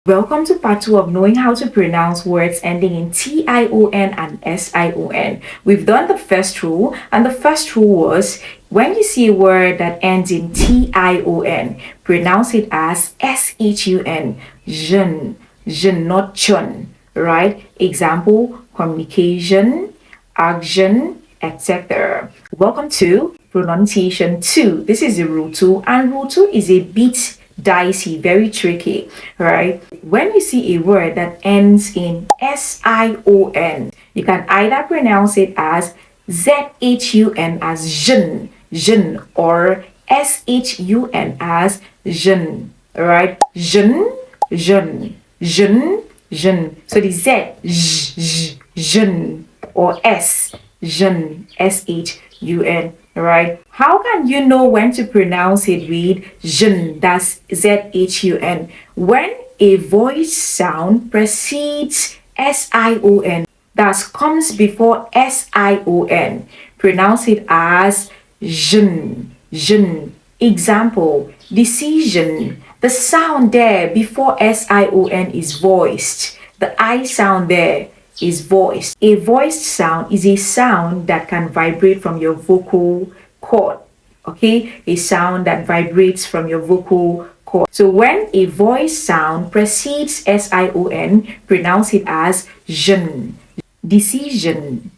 Welcome to part 2 of knowing how to pronounce words ending in Tion and Sion. We've done the first rule, and the first rule was when you see a word that ends in Tion, pronounce it as SHUN, zhun, zhun, not chun, right? Example, communication, action, etc. Welcome to pronunciation 2. This is the rule 2, and rule 2 is a bit dicey, very tricky, right? When you see a word that ends in Sion, you can either pronounce it as ZHUN as zhun, zhun, or SHUN as zhun, right? Zhun, zhun, zhun, zhun. So the Z, zhun, or S, zhun, SHUN. Right? How can you know when to pronounce it with zhun, that's ZHUN? When a voice sound precedes SION, that comes before SION, pronounce it as zhun, zhun. Example, decision. The sound there before SION is voiced. The I sound there is voiced. A voiced sound is a sound that can vibrate from your vocal cord. Okay, a sound that vibrates from your vocal cord. So when a voice sound precedes SION, pronounce it as zhun. Decision,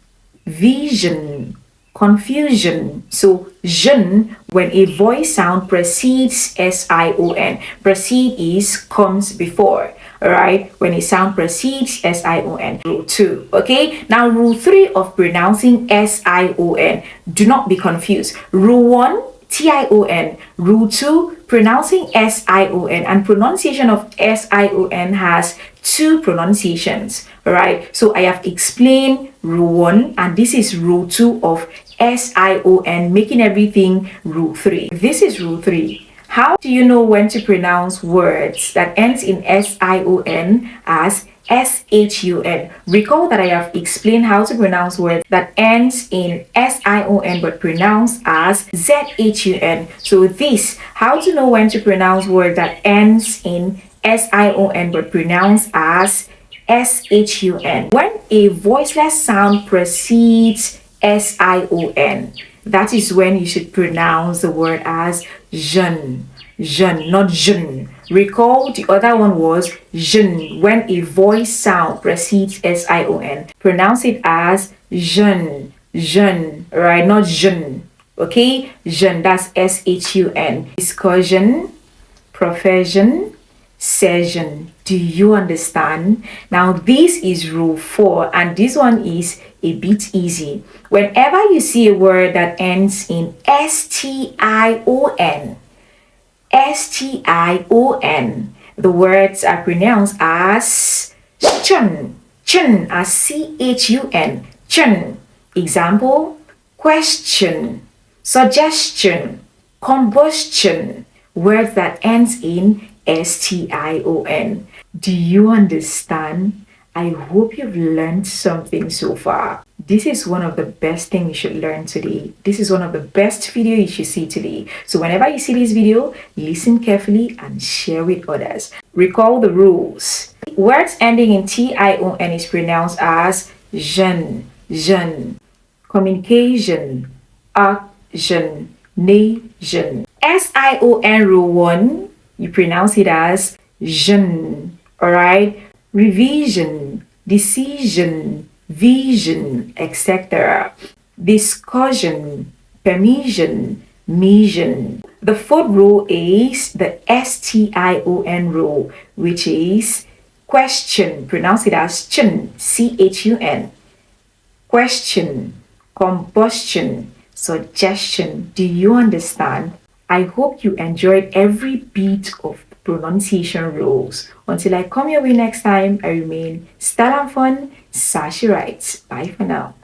vision, confusion. So zhun, when a voice sound precedes SION, precede is comes before. Right, when a sound precedes SION. Rule 2. Okay, now rule 3 of pronouncing SION. Do not be confused. Rule 1, TION. Rule 2, pronouncing SION. And pronunciation of SION has 2 pronunciations. Right, so I have explained rule 1, and this is rule 2 of SION, making everything rule 3. This is rule 3. How do you know when to pronounce words that ends in SION as SHUN? Recall that I have explained how to pronounce words that ends in SION but pronounced as ZHUN. So this, how to know when to pronounce words that ends in SION but pronounced as SHUN. When a voiceless sound precedes SION, that is when you should pronounce the word as zhun, zhun, not zhun. Recall the other one was zhun. When a voice sound precedes SION, pronounce it as zhun, zhun, right? Not zhun. Okay, zhun, that's SHUN. dis-KUSH-un, pruh-FESH-un, Schun. Do you understand? Now this is rule 4, and this one is a bit easy. Whenever you see a word that ends in STION, the words are pronounced as chun, chun, as CHUN, chun. Example, question, suggestion, combustion. Words that ends in STION. Do you understand? I hope you've learned something so far. This is one of the best things you should learn today. This is one of the best videos you should see today. So whenever you see this video, listen carefully and share with others. Recall the rules. Words ending in TION is pronounced as zhun, zhun. Communication, AK-shun, NAY-shun. SION rule 1, you pronounce it as zhun. Alright? Revision, decision, vision, etc. Discussion, permission, mission. The 4th rule is the STION rule, which is question. Pronounce it as chun, CHUN. Question, combustion, suggestion. Do you understand? I hope you enjoyed every bit of pronunciation rules. Until I come your way next time, I remain style and fun, Sashi writes. Bye for now.